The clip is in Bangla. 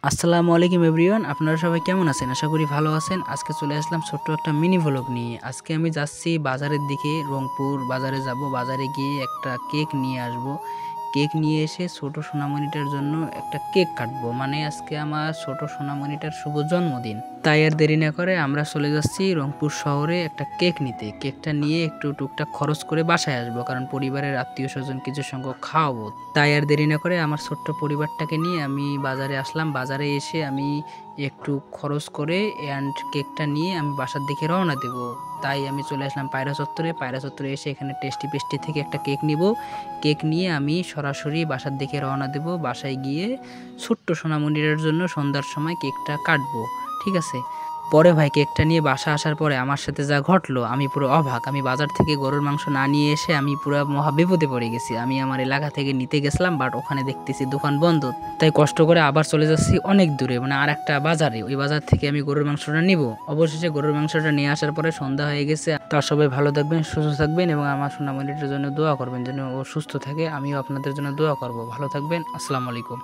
আসসালামু আলাইকুম এভরিওয়ান, আপনারা সবাই কেমন আছেন? আশা করি ভালো আছেন। আজকে চলে আসলাম ছোট্ট একটা মিনি ভ্লগ নিয়ে। আজকে আমি যাচ্ছি বাজারের দিকে, রংপুর বাজারে যাব। বাজারে গিয়ে একটা কেক নিয়ে আসব। কেক নিয়ে এসে ছোট সোনামণিটার জন্য একটা কেক কাটবো। মানে আজকে আমার ছোট সোনামণিটার শুভ জন্মদিন। তাই আর দেরি না করে আমরা চলে যাচ্ছি রংপুর শহরে একটা কেক নিতে। কেকটা নিয়ে একটু টুকটাক খরচ করে বাসায় আসবো, কারণ পরিবারের আত্মীয় স্বজন কিছু সংখ্যক খাওয়াবো। তাই আর দেরি না করে আমার ছোট্ট পরিবারটাকে নিয়ে আমি বাজারে আসলাম। বাজারে এসে আমি একটু খরচ করে অ্যান্ড কেকটা নিয়ে আমি বাসার দিকে রওনা দেব। তাই আমি চলে আসলাম পায়রা চত্বরে। পায়রা চত্বরে এসে এখানে টেস্টি পেস্টি থেকে একটা কেক নিব। কেক নিয়ে আমি সরাসরি বাসার দিকে রওনা দেব। বাসায় গিয়ে ছোট্ট সোনামণিটার জন্য সন্ধ্যার সময় কেকটা কাটবো। ঠিক আছে। পরে ভাই কেকটা নিয়ে বাসা আসার পরে আমার সাথে যা ঘটলো, আমি পুরো অবাক। আমি বাজার থেকে গরুর মাংস না নিয়ে এসে আমি পুরো মহা বিপদে পড়ে গেছি। আমি আমার এলাকা থেকে নিতে গেছিলাম, বাট ওখানে দেখতেছি দোকান বন্ধ। তাই কষ্ট করে আবার চলে যাচ্ছি অনেক দূরে, মানে আর একটা বাজারে। ওই বাজার থেকে আমি গরুর মাংসটা নিব। অবশেষে গরুর মাংসটা নিয়ে আসার পরে সন্ধ্যা হয়ে গেছে। তার সবাই ভালো থাকবেন, সুস্থ থাকবেন এবং আমার সোনামণিটার জন্য দোয়া করবেন যেন ও সুস্থ থাকে। আমিও আপনাদের জন্য দোয়া করব। ভালো থাকবেন। আসসালামু আলাইকুম।